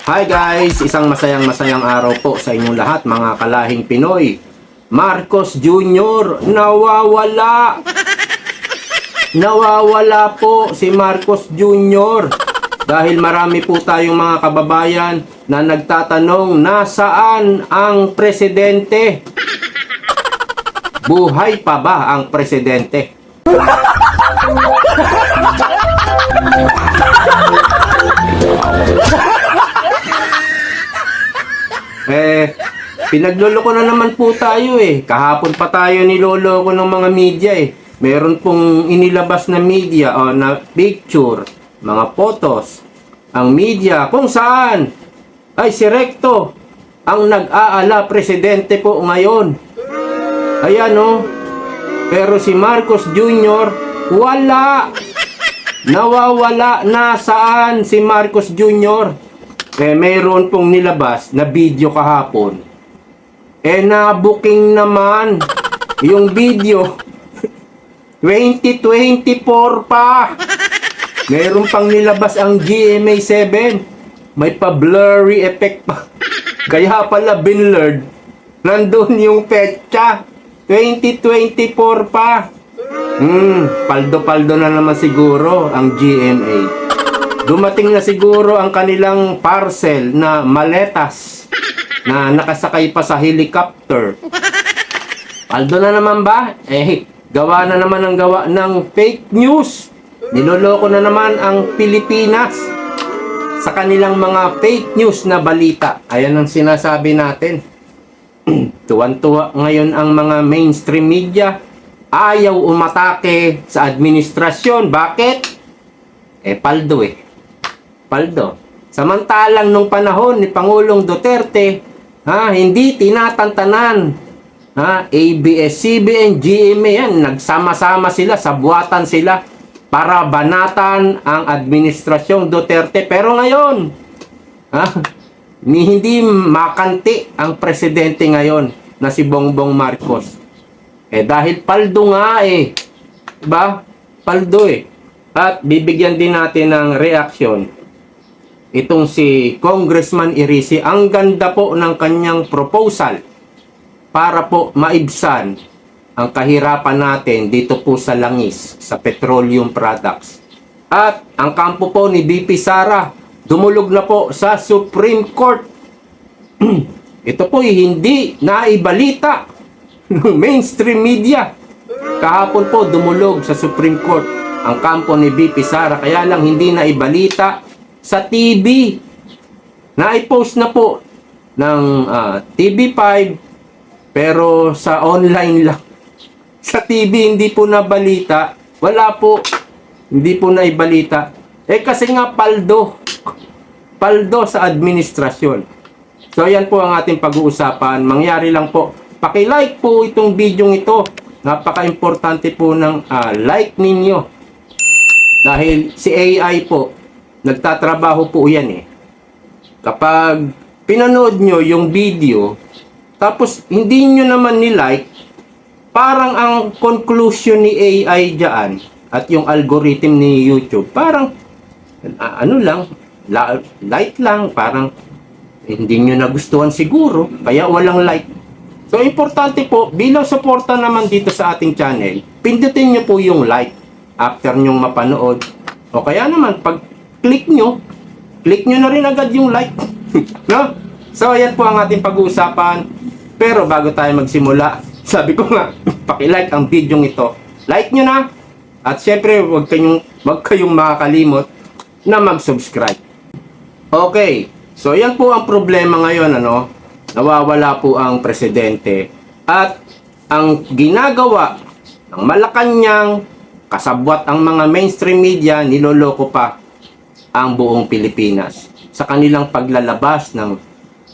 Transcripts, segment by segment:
Hi guys! Isang masayang araw po sa inyong lahat mga kalahing Pinoy. Marcos Jr. nawawala! Nawawala po si Marcos Jr. Dahil marami po tayong mga kababayan na nagtatanong nasaan ang presidente? Buhay pa ba ang presidente? Pinagloloko na naman po tayo Kahapon pa tayo niloloko ng mga media Meron pong inilabas na media o na picture, mga photos. Ang media kung saan ay si Recto ang nag-aala presidente po ngayon. Ayan Pero si Marcos Jr. wala. Nawawala na saan si Marcos Jr. Mayroon pong nilabas na video kahapon. Na-booking naman yung video 2024 pa. Mayroon pang nilabas ang GMA7. May pa-blurry effect pa. Kaya pala binlurred. Nandun yung petsa. 2024 pa. Paldo-paldo na naman siguro ang GMA. Dumating na siguro ang kanilang parcel na maletas na nakasakay pa sa helicopter. Paldo na naman ba? Gawa na naman ang gawa ng fake news. Niloloko na naman ang Pilipinas sa kanilang mga fake news na balita. Ayan ang sinasabi natin. Tuwan-tuwa ngayon ang mga mainstream media. Ayaw umatake sa administrasyon. Bakit? Paldo Paldo. Samantalang nung panahon ni Pangulong Duterte, hindi tinatantanan. ABS-CBN, GMA yan, nagsama-sama sila, sabuatan sila para banatan ang administrasyong Duterte. Pero ngayon, hindi makanti ang presidente ngayon na si Bongbong Marcos. Dahil paldo nga diba? Paldo At bibigyan din natin ng reaksyon itong si Congressman Iricy. Ang ganda po ng kanyang proposal para po maibsan ang kahirapan natin dito po sa langis, sa petroleum products. At ang kampo po ni BP Sara, dumulog na po sa Supreme Court. Ito po hindi naibalita ng mainstream media. Kahapon po dumulog sa Supreme Court ang kampo ni BP Sara, kaya lang hindi naibalita sa TV. Na-post na po ng TV5, pero sa online lang. Sa TV hindi po nabalita. Wala po. Hindi po naibalita. Kasi nga paldo. Paldo sa administrasyon. So yan po ang ating pag-uusapan. Mangyari lang po. Paki-like po itong video ito. Napaka-importante po ng like ninyo. Dahil si AI po, nagtatrabaho po yan Kapag pinanood nyo yung video, tapos hindi nyo naman ni-like, parang ang conclusion ni AI dyan, at yung algorithm ni YouTube, parang, like lang, parang hindi nyo nagustuhan siguro, kaya walang like. So, importante po, bilang suporta naman dito sa ating channel, pindutin nyo po yung like after nyong mapanood. O kaya naman, pag click nyo na rin agad yung like. No? So, ayan po ang ating pag-uusapan. Pero bago tayo magsimula, sabi ko nga, paki-like ang video ito. Like nyo na. At syempre, wag kayong makakalimot na mag-subscribe. Okay. So, yan po ang problema ngayon, Nawawala po ang presidente. At ang ginagawa ng Malacanang, kasabwat ang mga mainstream media, niloloko pa ang buong Pilipinas sa kanilang paglalabas ng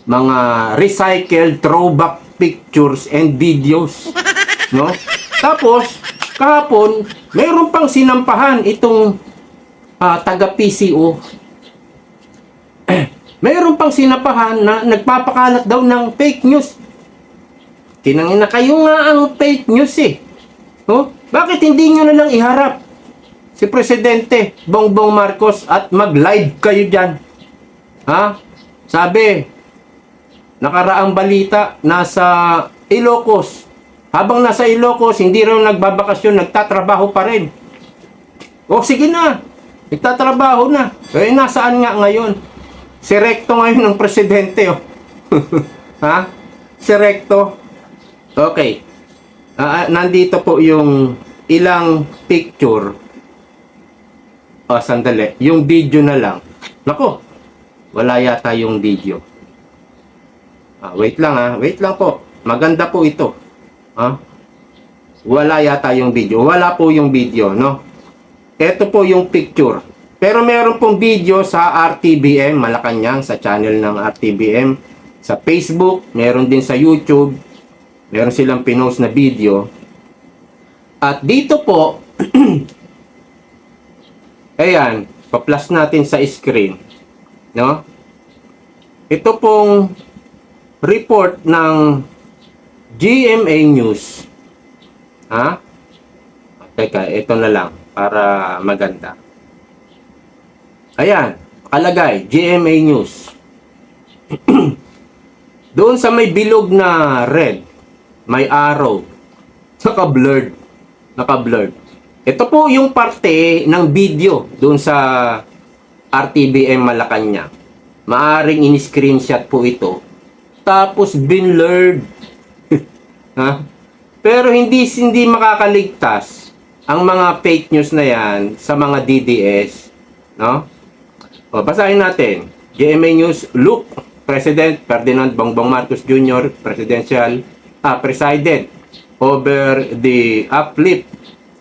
mga recycled throwback pictures and videos. No? Tapos, kahapon, mayroon pang sinampahan itong taga-PCO. Mayroon pang sinampahan na nagpapakalat daw ng fake news. Kinangina kayo nga ang fake news No? Bakit hindi nyo na lang iharap si Presidente Bongbong Marcos at mag-live kayo dyan? Sabi, nakaraang balita, nasa Ilocos. Habang nasa Ilocos, hindi raw nagbabakasyon, nagtatrabaho pa rin. O sige na, nagtatrabaho na. Eh, nasaan nga ngayon? Si Recto ngayon ng presidente, oh. Ha? Si Recto. Okay. Nandito po yung ilang picture. O, sandali. Yung video na lang. Nako, wala yata yung video. Wait lang wait lang po. Maganda po ito. Wala yata yung video. Wala po yung video, no? Ito po yung picture. Pero meron pong video sa RTBM, Malacanang, sa channel ng RTBM. Sa Facebook, meron din sa YouTube. Meron silang pinost na video. At dito po, ayan, pa-plus natin sa screen, no? Ito pong report ng GMA News. Teka, ito na lang para maganda. Ayan, nakalagay, GMA News. Doon sa may bilog na red, may arrow. Naka-blurred. Naka-blurred. Ito po yung parte ng video doon sa RTBM Malacanang. Maaring in-screenshot po ito. Tapos binlurred. Pero hindi makakaligtas ang mga fake news na yan sa mga DDS, no? O, basahin natin. GMA News, look, President Ferdinand Bongbong Marcos Jr. Presided over the uplift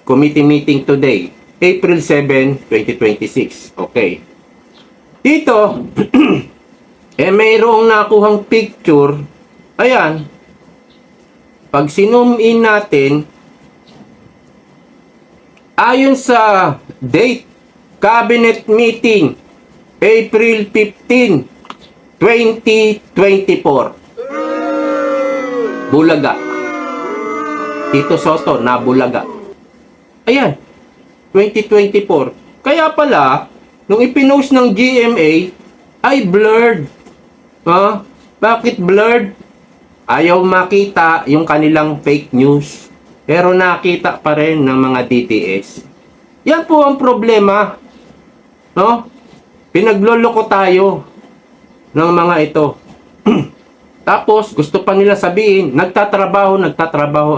committee meeting today, April 7, 2026. Okay. Dito, mayroong nakuhang picture. Ayan. Pag sinum in natin, ayon sa date, Cabinet Meeting, April 15, 2024. Bulaga. Tito Soto, Nabulaga. Ayan, 2024. Kaya pala, nung ipinost ng GMA, ay blurred. Bakit blurred? Ayaw makita yung kanilang fake news. Pero nakita pa rin ng mga DTS. Yan po ang problema. No? Pinagloloko tayo ng mga ito. Tapos, gusto pa nila sabihin, nagtatrabaho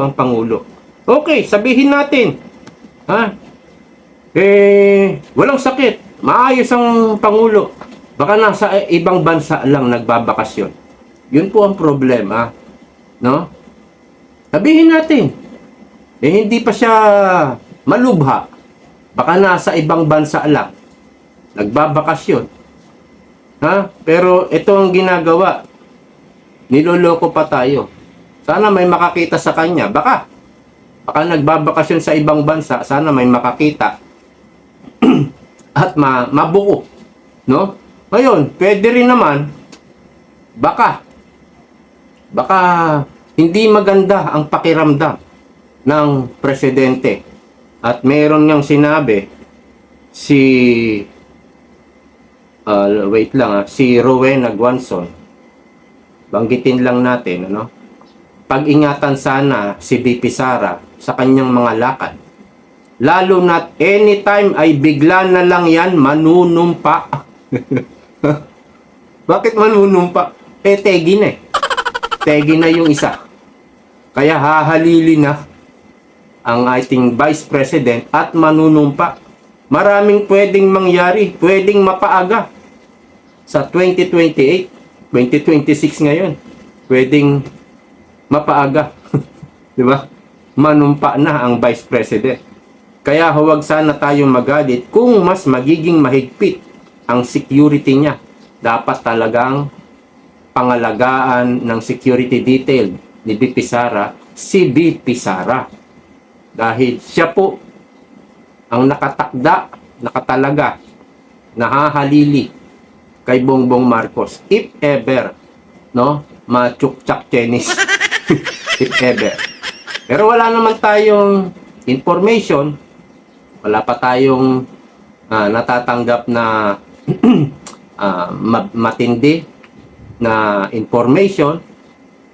ang Pangulo. Okay, sabihin natin. Walang sakit. Maayos ang Pangulo. Baka nasa ibang bansa lang nagbabakasyon. Yun po ang problema. No? Sabihin natin. Hindi pa siya malubha. Baka nasa ibang bansa lang nagbabakasyon. Pero ito ang ginagawa. Niloloko pa tayo. Sana may makakita sa kanya. Baka nagbabakasyon sa ibang bansa. Sana may makakita. At mabuko. No? Ngayon, pwede rin naman. Baka hindi maganda ang pakiramdam ng presidente. At meron niyang sinabi si Rowena Guanzon. Banggitin lang natin, ano? Pag-ingatan sana si BP Sara sa kanyang mga lakad. Lalo na't anytime ay bigla na lang yan manunumpa. Bakit manunumpa? Tegi na eh. Tegi na yung isa. Kaya hahalili na ang ating Vice President at manunumpa. Maraming pwedeng mangyari, pwedeng mapaaga sa 2028, 2026 ngayon. Pwedeng mapaaga. 'Di ba? Manumpa na ang Vice President. Kaya huwag sana tayong magalit kung mas magiging mahigpit ang security niya. Dapat talagang pangalagaan ng security detail ni BP Sara, si BP Sara. Dahil siya po ang nakatalaga, nahahalili kay Bongbong Marcos. If ever, no? Machukchak Chinese. If ever. Pero wala naman tayong information, wala pa tayong natatanggap na matindi na information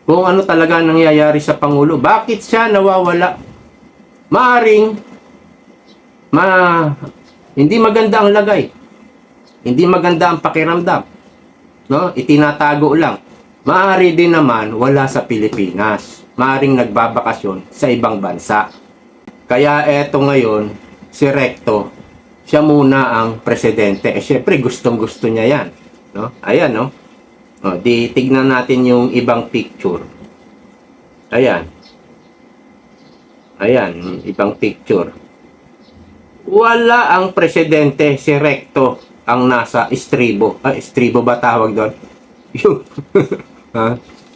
kung ano talaga nangyayari sa Pangulo. Bakit siya nawawala? Maaring hindi maganda ang lagay. Hindi maganda ang pakiramdam. No? Itinatago lang. Maari din naman wala sa Pilipinas. Maaring nagbabakasyon sa ibang bansa. Kaya eto ngayon, si Recto, siya muna ang presidente. Syempre gustong-gusto niya yan. No? Ayan, no? Di tignan natin yung ibang picture. Ayan. Ayan, ibang picture. Wala ang presidente, si Recto ang nasa estribo. Estribo ba tawag doon? Yung,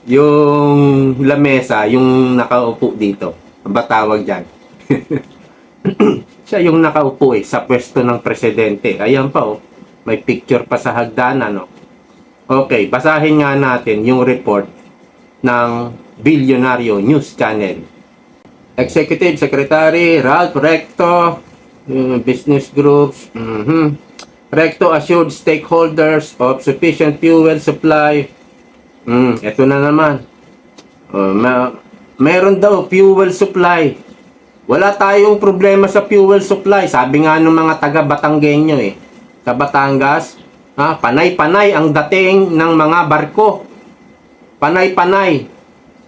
yung lamesa, yung nakaupo dito. Ano ba tawag dyan? Siya yung nakaupo sa pwesto ng presidente. Ayan pa may picture pa sa hagdanan, no? Okay, basahin nga natin yung report ng Bilyonaryo News Channel. Executive Secretary Ralph Recto, business groups, Recto assured stakeholders of sufficient fuel supply. Ito na naman. Meron daw fuel supply. Wala tayong problema sa fuel supply. Sabi nga ng mga taga Batanggenyo sa Batangas, panay-panay ang dating ng mga barko. Panay-panay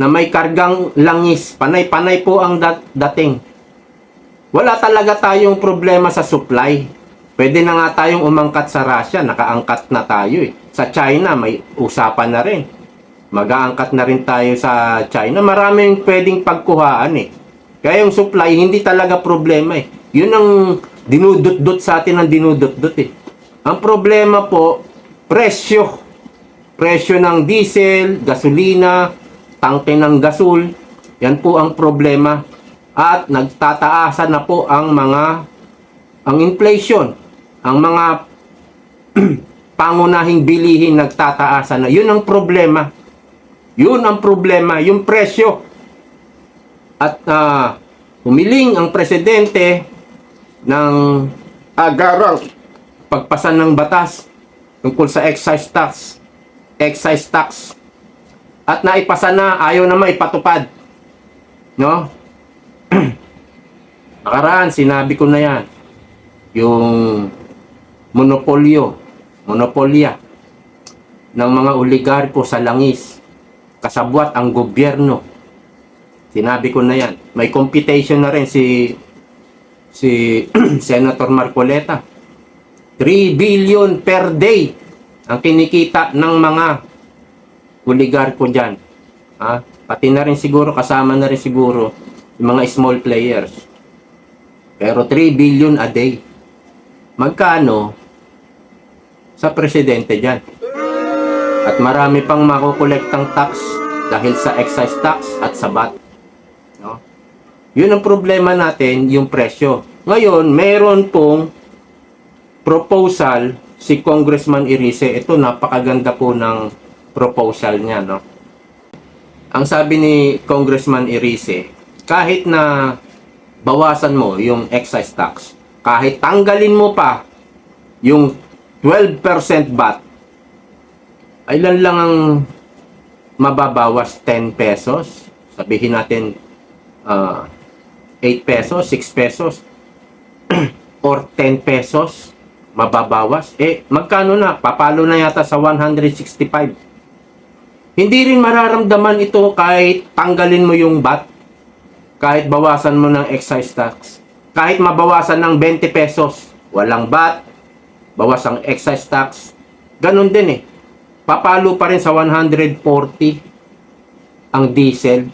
na may kargang langis. Panay-panay po ang dating. Wala talaga tayong problema sa supply. Pwede na nga tayong umangkat sa Russia. Nakaangkat na tayo Sa China, may usapan na rin. Mag-aangkat na rin tayo sa China. Maraming pwedeng pagkuhaan Kaya yung supply, hindi talaga problema Yun ang dinudot-dot sa atin ang dinudot-dot Ang problema po, presyo. Presyo ng diesel, gasolina, tangke ng gasol. Yan po ang problema. At nagtataasan na po ang inflation. Ang mga pangunahing bilihin nagtataasan na. Yun ang problema. Yun ang problema, yung presyo. At humiling ang presidente ng agarang pagpasan ng batas tungkol sa excise tax. At naipasa na, ayaw na maipatupad. No? Nakaraan, sinabi ko na yan. Yung monopolya ng mga oligarko sa langis. Kasabwat ang gobyerno. Sinabi ko na yan. May computation na rin si Senator Marcoleta. 3 billion per day ang kinikita ng mga oligarko dyan. Pati na rin siguro, kasama na rin siguro yung mga small players. Pero 3 billion a day. Magkano sa presidente dyan? At marami pang makukolektang tax dahil sa excise tax at sa VAT. No? Yun ang problema natin, yung presyo. Ngayon, meron pong proposal si Congressman Irice. Ito, napakaganda po ng proposal niya. No? Ang sabi ni Congressman Irice, kahit na bawasan mo yung excise tax, kahit tanggalin mo pa yung 12% VAT, ilan lang ang mababawas? 10 pesos? Sabihin natin 8 pesos, 6 pesos, or 10 pesos mababawas. Magkano na? Papalo na yata sa 165. Hindi rin mararamdaman ito kahit tanggalin mo yung VAT, kahit bawasan mo ng excise tax, kahit mabawasan ng 20 pesos, walang VAT, bawas ang excise tax, ganun din papalo pa rin sa 140 ang diesel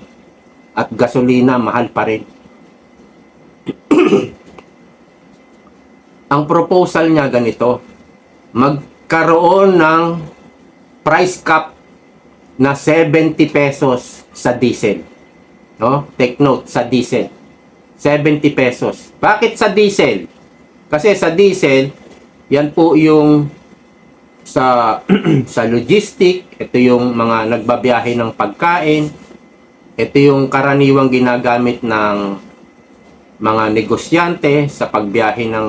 at gasolina, mahal pa rin. Ang proposal niya ganito, magkaroon ng price cap na 70 pesos sa diesel. No? Take note, sa diesel. 70 pesos. Bakit sa diesel? Kasi sa diesel, yan po yung sa logistic, ito yung mga nagbabiyahe ng pagkain, ito yung karaniwang ginagamit ng mga negosyante sa pagbiyahe ng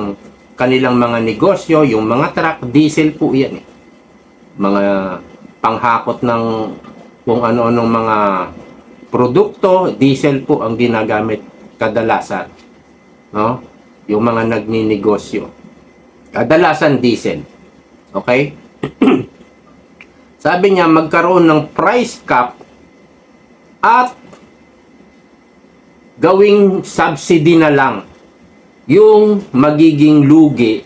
kanilang mga negosyo, yung mga truck, diesel po yan Mga panghakot ng kung ano-anong mga produkto, diesel po ang ginagamit kadalasan, no? Yung mga nagninegosyo. Kadalasan diesel. Okay? Sabi niya magkaroon ng price cap at gawing subsidy na lang yung magiging lugi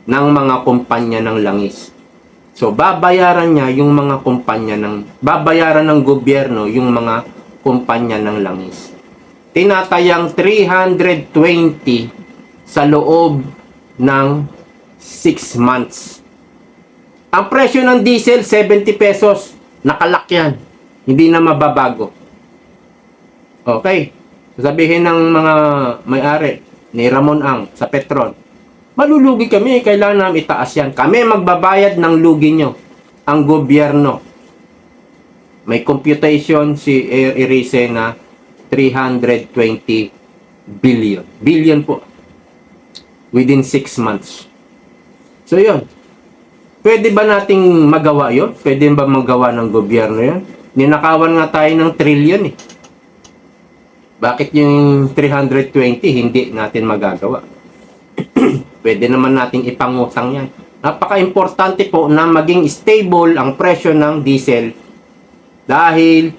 ng mga kumpanya ng langis. So, babayaran niya yung mga kumpanya babayaran ng gobyerno yung mga kumpanya ng langis. Tinatayang 320 sa loob ng 6 months. Ang presyo ng diesel, 70 pesos. Nakalak yan. Hindi na mababago. Okay. Sabihin ng mga may-ari ni Ramon Ang sa Petron, malulugi kami, kailangan namin itaas yan. Kami magbabayad ng lugi nyo. Ang gobyerno. May computation si Erice na 320 billion. Billion po. Within 6 months. So, yun. Pwede ba nating magawa yun? Pwede ba magawa ng gobyerno yun? Ninakawan nga tayo ng trillion eh. Bakit yung 320 hindi natin magagawa? Pwede naman nating ipangutang yan. Napaka-importante po na maging stable ang presyo ng diesel dahil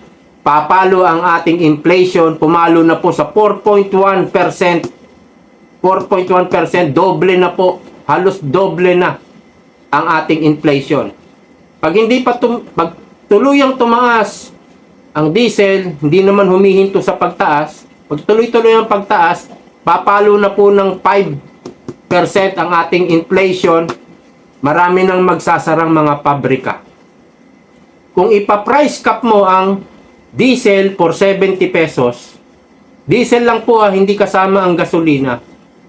papalo ang ating inflation, pumalo na po sa 4.1%. 4.1%, doble na po, halos doble na ang ating inflation. Pag hindi pa pag tuluyang tumaas ang diesel, hindi naman humihinto sa pagtaas. Pag tuloy-tuloy ang pagtaas, papalo na po ng 5% ang ating inflation, marami nang magsasarang mga pabrika. Kung ipa-price cap mo ang diesel for 70 pesos, diesel lang po hindi kasama ang gasolina.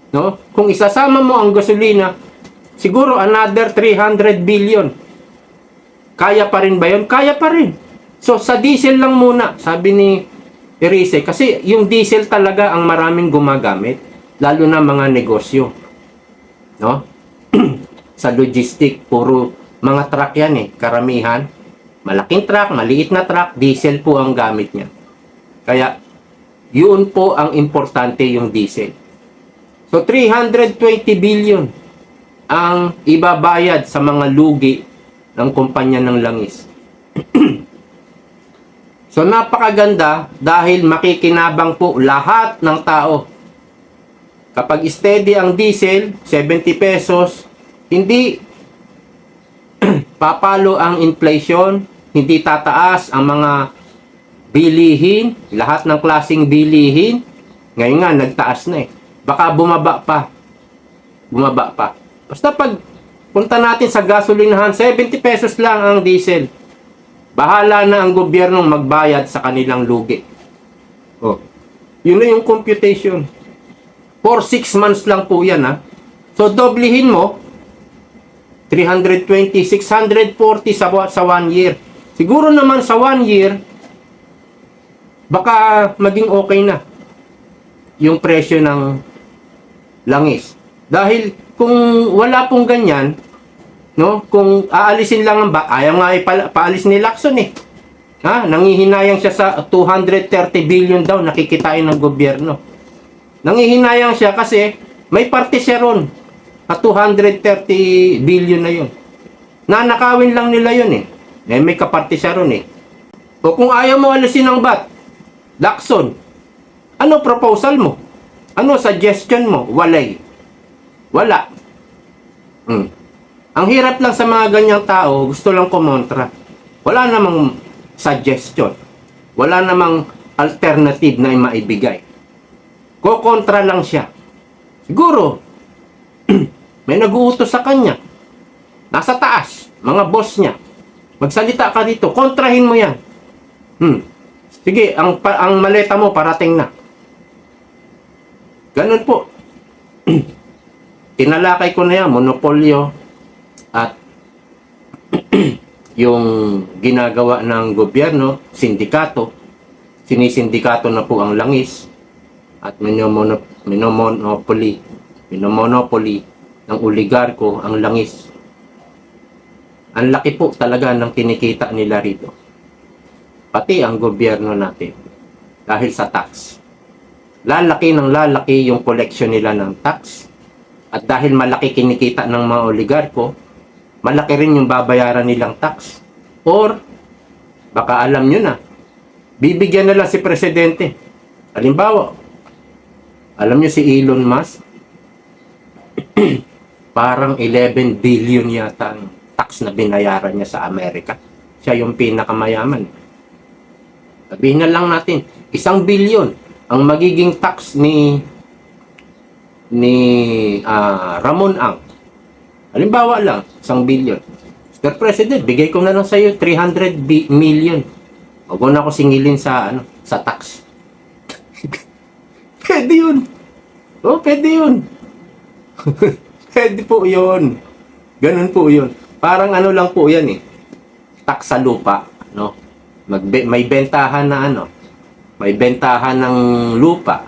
No? Kung isasama mo ang gasolina, siguro another 300 billion. Kaya pa rin ba yun? Kaya pa rin. So sa diesel lang muna, sabi ni Erice, kasi yung diesel talaga ang maraming gumagamit, lalo na mga negosyo. No? Sa logistic, puro mga truck yan eh, karamihan. Malaking truck, maliit na truck, diesel po ang gamit niya. Kaya, yun po ang importante yung diesel. So, 320 billion ang ibabayad sa mga lugi ng kumpanya ng langis. So, napakaganda dahil makikinabang po lahat ng tao. Kapag steady ang diesel, 70 pesos, hindi papalo ang inflation, hindi tataas ang mga bilihin, lahat ng klaseng bilihin. Ngayon nga, nagtaas na eh. Baka bumaba pa. Bumaba pa. Basta pag punta natin sa gasolinahan, 70 pesos lang ang diesel. Bahala na ang gobyernong magbayad sa kanilang lugi. Oh. Yun na yung computation. For 6 months lang po yan ha. So doblihin mo, 320, 640 sa 1 year. Siguro naman sa 1 year, baka maging okay na yung presyo ng langis. Dahil kung wala pong ganyan, no, kung aalisin lang ang ayaw nga paalis ni Lacson eh. Ha, nangihinayang siya sa 230 billion daw nakikitain ng gobyerno. Nangihinayang siya kasi may parte siya ron at 230 billion na yun. Nanakawin lang nila yun eh. May kaparte siya ron eh. O kung ayaw mo alisin ang VAT, Lacson, ano proposal mo? Ano suggestion mo? Walay. Wala. Ang hirap lang sa mga ganyang tao, gusto lang kumontra. Wala namang suggestion. Wala namang alternative na maibigay. Kokontra lang siya. Siguro, may nag-uutos sa kanya. Nasa taas, mga boss niya. Magsalita ka dito, kontrahin mo yan. Sige, ang maleta mo parating na. Ganun po. Tinalakay ko na yan, monopolyo at yung ginagawa ng gobyerno, sindikato, sinisindikato na po ang langis at minomonopoly ng oligarko ang langis. Ang laki po talaga ng kinikita nila rito. Pati ang gobyerno natin. Dahil sa tax. Lalaki ng lalaki yung collection nila ng tax. At dahil malaki kinikita ng mga oligarko, malaki rin yung babayaran nilang tax. Or, baka alam nyo na, bibigyan na lang si Presidente. Halimbawa, alam nyo si Elon Musk, parang 11 billion yata ang tax na binayaran niya sa Amerika. Siya yung pinakamayaman. Sabihin na lang natin, 1 billion ang magiging tax ni Ramon Ang. Halimbawa lang, 1 billion. Mr. President, bigay ko na lang sa iyo 300 million. Huwag mo na ako singilin sa tax. Pwede yun. Oh, pwede yun. Pwede po yun. Ganun po yun. Parang ano lang po yan eh. Tax sa lupa, no? May bentahan na may bentahan ng lupa.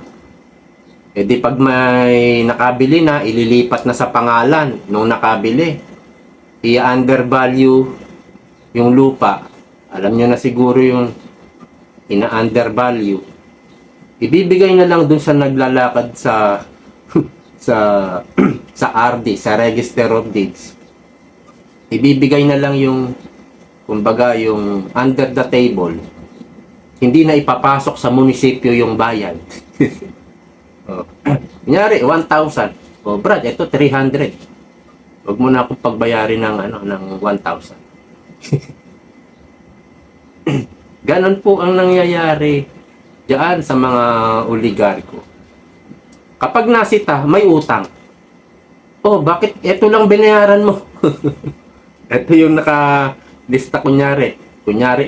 E di pag may nakabili na, ililipat na sa pangalan nung nakabili. I-undervalue yung lupa. Alam nyo na siguro yung ina-undervalue. Ibibigay na lang dun sa naglalakad sa sa RD, sa Register of Deeds. Ibibigay na lang yung kumbaga yung under the table. Hindi na ipapasok sa munisipyo yung bayan. Oh. Kunyari, 1,000. Oh, Brad, ito 300. Huwag mo na akong pagbayarin ng 1,000. Ganon po ang nangyayari diyan sa mga oligarko. Kapag nasita, may utang. Oh, bakit ito lang binayaran mo? Ito yung naka-lista kunyari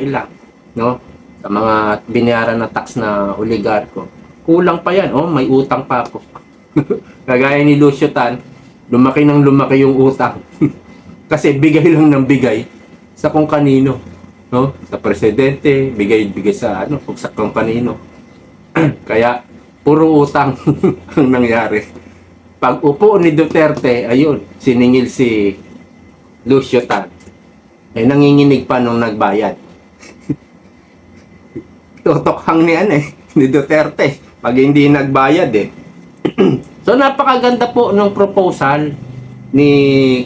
ilang, no? Sa mga binayaran na tax na oligarko. Kulang pa yan, oh, may utang pa ako. Kagaya ni Lucio Tan, lumaki yung utang. Kasi bigay lang ng bigay sa kung kanino, no? Sa presidente, bigay sa kung kanino. Kaya puro utang ang nangyari. Pag upo ni Duterte, ayun, siningil si Lucio Tan. Eh, nanginginig pa nung nagbayad. Totokhang ni Duterte pag hindi nagbayad eh. So napakaganda po ng proposal ni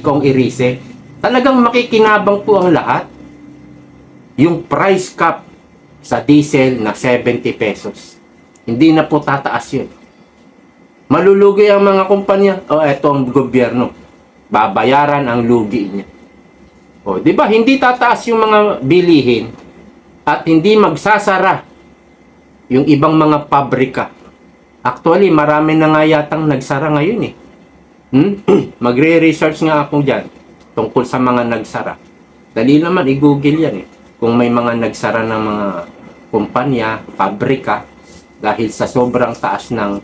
Kong Erice. Talagang makikinabang po ang lahat. Yung price cap sa diesel na 70 pesos. Hindi na po tataas yun. Malulugi ang mga kumpanya. O eto ang gobyerno. Babayaran ang lugi niya. O, di ba? Hindi tataas yung mga bilihin at hindi magsasara yung ibang mga pabrika. Actually, marami na nga yatang nagsara ngayon eh. Magre-research nga ako dyan tungkol sa mga nagsara. Dali naman, i-google yan eh. Kung may mga nagsara ng mga kumpanya, pabrika, dahil sa sobrang taas ng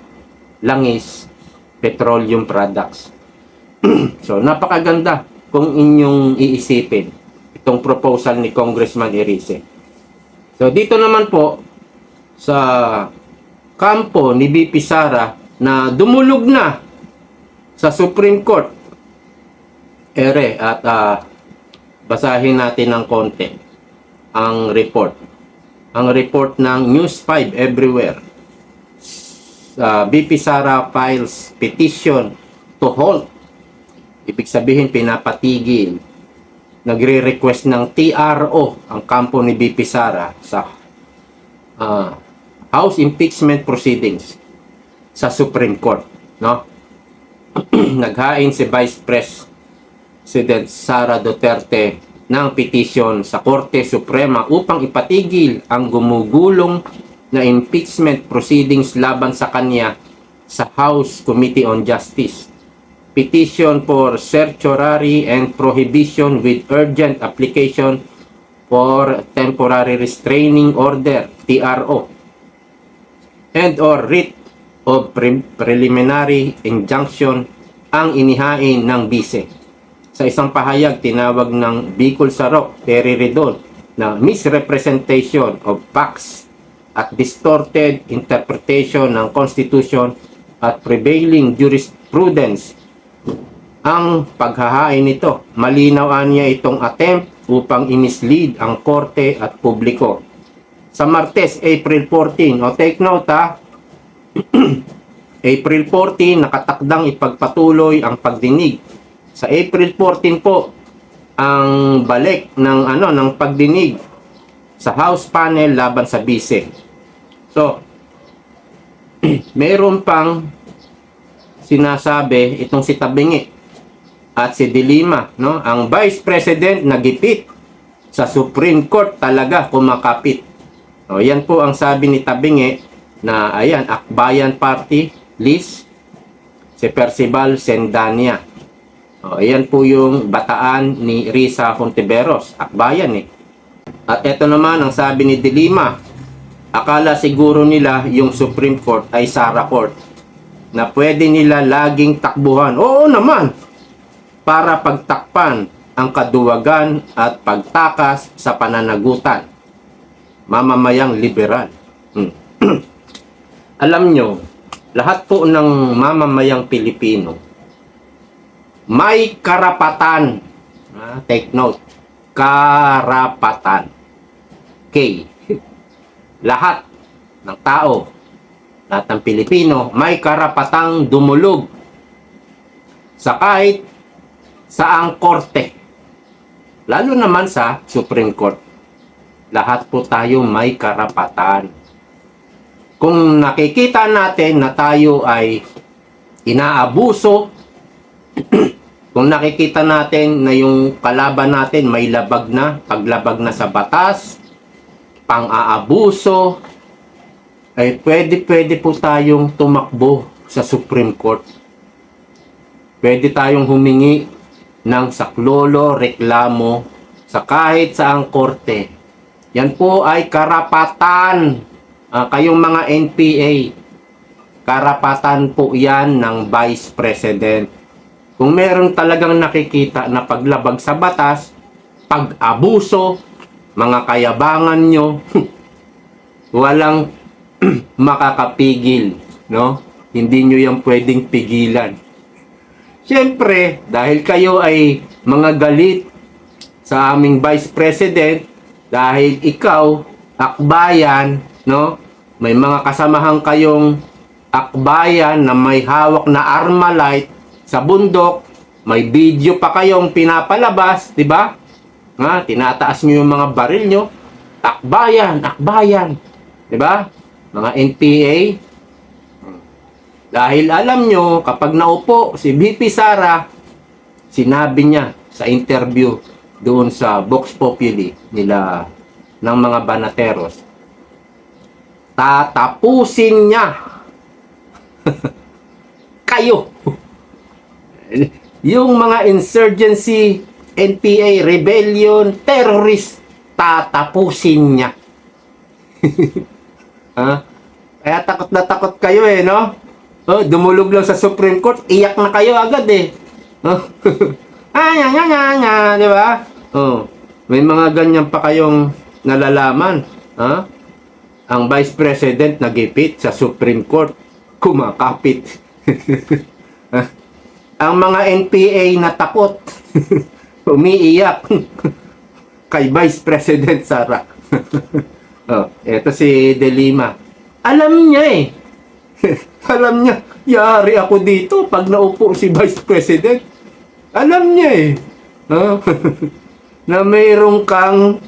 langis, petroleum products. So, napakaganda kung inyong iisipin itong proposal ni Congressman Erice. So, dito naman po sa kampo ni BP Sara na dumulog na sa Supreme Court. At basahin natin ng konti ang report. Ang report ng News 5 Everywhere. BP Sara files petition to halt. Ibig sabihin, pinapatigil. Nagre-request ng TRO ang kampo ni BP Sara sa House Impeachment Proceedings sa Supreme Court. No? Naghain si Vice President Sara Duterte ng petition sa Korte Suprema upang ipatigil ang gumugulong na impeachment proceedings laban sa kanya sa House Committee on Justice. Petition for certiorari and prohibition with urgent application for temporary restraining order, TRO, and or writ of preliminary injunction ang inihain ng bise. Sa isang pahayag, tinawag ng Bicol Sarok, Terry Redon, na misrepresentation of facts at distorted interpretation ng Constitution at prevailing jurisprudence ang paghahain nito. Malinaw niya itong attempt upang imislead ang korte at publiko. Sa Martes, April 14, o take note ha, April 14, nakatakdang ipagpatuloy ang pagdinig. Sa April 14 po, ang balik ng pagdinig sa House panel laban sa Vice. So, meron pang sinasabi itong si Tabingi at si De Lima, no? Ang Vice President nagipit sa Supreme Court, talaga kumakapit. O, yan po ang sabi ni Tabingi na ayan, Akbayan Party list si Percival Sendania. O, ayan po yung bataan ni Risa Hontiveros, Akbayan eh. At ito naman ang sabi ni De Lima, akala siguro nila yung Supreme Court ay Sarah Court na pwede nila laging takbuhan. Oo naman, para pagtakpan ang kaduwagan at pagtakas sa pananagutan. Mamamayang liberal. Alam nyo, lahat po ng mamamayang Pilipino may karapatan. Take note, karapatan. K. Lahat ng tao, lahat ng Pilipino may karapatang dumulog sa kahit saang korte, lalo naman sa Supreme Court. Lahat po tayo may karapatan. Kung nakikita natin na tayo ay inaabuso, kung nakikita natin na yung kalaban natin may paglabag na sa batas, pang-aabuso, ay pwede po tayong tumakbo sa Supreme Court. Pwede tayong humingi ng saklolo, reklamo sa kahit saang korte. Yan po ay karapatan. Kayong mga NPA, karapatan po yan ng Vice President. Kung meron talagang nakikita na paglabag sa batas, pag-abuso, mga kayabangan nyo, walang makakapigil, no? Hindi nyo yan pwedeng pigilan. Siyempre, dahil kayo ay mga galit sa aming Vice President, dahil ikaw, akbayan, no? May mga kasamahan kayong akbayan na may hawak na Armalite sa bundok, may video pa kayong pinapalabas, di ba? Tinataas nyo yung mga baril nyo. Akbayan, akbayan. Di ba? Mga NPA. Dahil alam nyo, kapag naupo si VP Sara, sinabi niya sa interview doon sa Vox Populi nila ng mga banateros, tatapusin niya kayo. Yung mga insurgency, NPA, rebellion, terrorist, tatapusin niya. Kaya takot na takot kayo eh, no? Dumulog lang sa Supreme Court, iyak na kayo agad eh. Di ba? May mga ganyan pa kayong nalalaman. Ang Vice President nagipit sa Supreme Court, kumakapit. Ang mga NPA natakot, umiiyak kay Vice President Sara. Eto si De Lima. Alam niya eh. Alam niya, yari ako dito pag naupo si Vice President. Alam niya eh. Na mayroong kang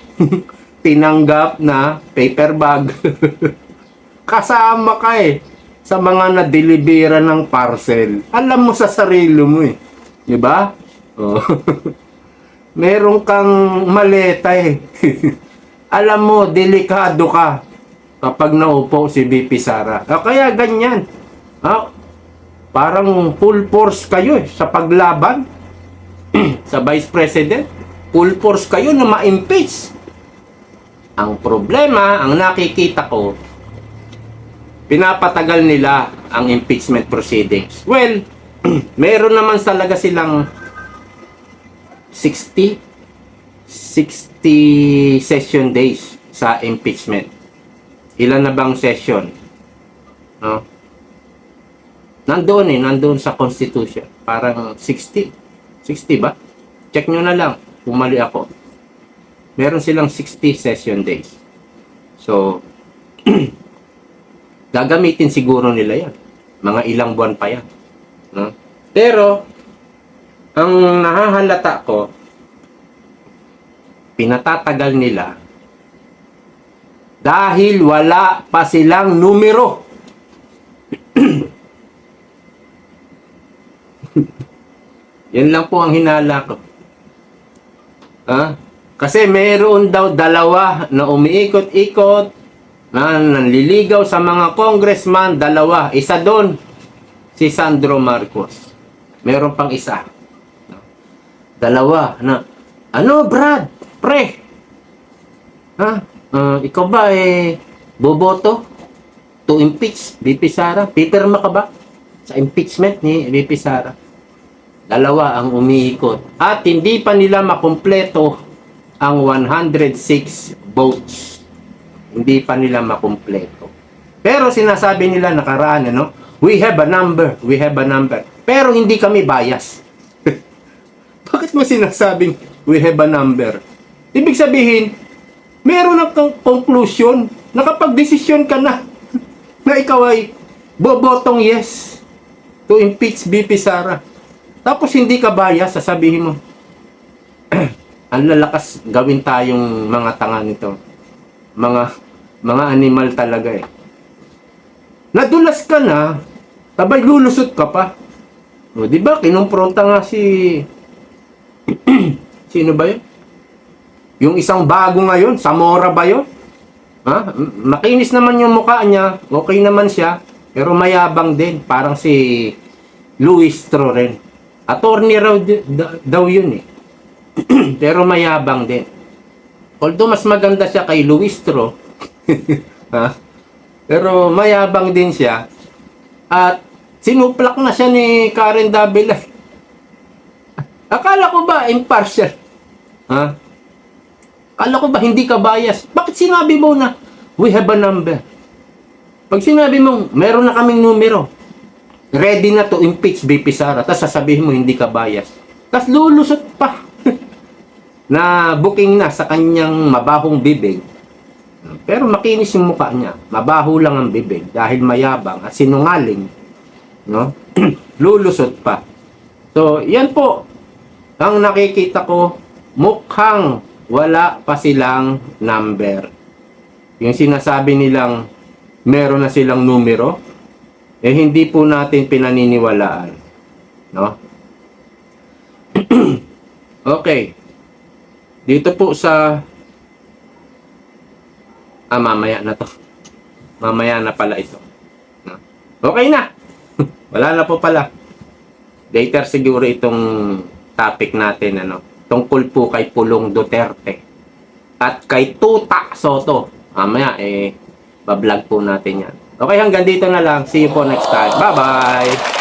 tinanggap na paper bag. Kasama ka eh sa mga na-delibera ng parcel. Alam mo sa sarili mo eh. Diba? Meron kang maleta eh. Alam mo, delikado ka kapag naupo si VP Sara. Kaya ganyan. Parang full force kayo eh, sa paglaban sa Vice President. Full force kayo na ma-impeach. Ang problema, ang nakikita ko, pinapatagal nila ang impeachment proceedings. Well, meron naman talaga silang 60 session days sa impeachment. Ilan na bang session? Nandoon sa Constitution. Parang 60. 60 ba? Check nyo na lang kung mali ako. Meron silang 60 session days. So, gagamitin siguro nila yan. Mga ilang buwan pa yan. No? Pero, ang nahahalata ko, pinatatagal nila dahil wala pa silang numero. Yan lang po ang hinala ko. Kasi meron daw dalawa na umiikot-ikot, na nanliligaw sa mga congressman, dalawa. Isa doon, si Sandro Marcos. Meron pang isa. Dalawa na, ano Brad, pre? Ikaw ba boboto to impeach VP Sara? Pipirma ka ba sa impeachment ni VP Sara? Dalawa ang umiikot. At hindi pa nila makumpleto ang 106 votes. Hindi pa nila makumpleto. Pero sinasabi nila nakaraan, we have a number, we have a number. Pero hindi kami bias. Bakit mo sinasabing we have a number? Ibig sabihin, meron ng conclusion, nakapag-desisyon ka na ikaw ay bobotong yes to impeach VP Sara. Tapos hindi ka bias, sasabihin mo, ang lalakas gawin tayong mga tanga nito. Mga animal talaga eh. Nadulas ka na, tabay lulusot ka pa. O, di ba? Kinumpronta nga si sino ba yun? Yung isang bago ngayon, Zamora ba yun? Makinis naman yung mukha niya, okay naman siya, pero mayabang din, parang si Luis Troren. Attorney raw daw yun eh. Pero mayabang din. Although mas maganda siya kay Luis Tro. Pero mayabang din siya. At sinuplak na siya ni Karen Davila. Akala ko ba impartial? Akala ko ba hindi ka bias? Bakit sinabi mo na we have a number? Pag sinabi mo, meron na kaming numero, ready na to impeach VP Sara, tapos sasabihin mo hindi ka bias. Tapos lulusot pa na booking na sa kanyang mabahong bibig. Pero makinis yung mukha niya. Mabaho lang ang bibig dahil mayabang at sinungaling. No? Lulusot pa. So, yan po ang nakikita ko, mukhang wala pa silang number. Yung sinasabi nilang meron na silang numero, hindi po natin pinaniniwalaan. No? Okay. Dito po sa mamaya na to. Mamaya na pala ito. No? Okay na. Wala na po pala. Later siguro itong topic natin, tungkol po kay Pulong Duterte at kay Tuta Soto. Mamaya bablog po natin yan. Okay, hanggang dito na lang. See you po next time. Bye-bye!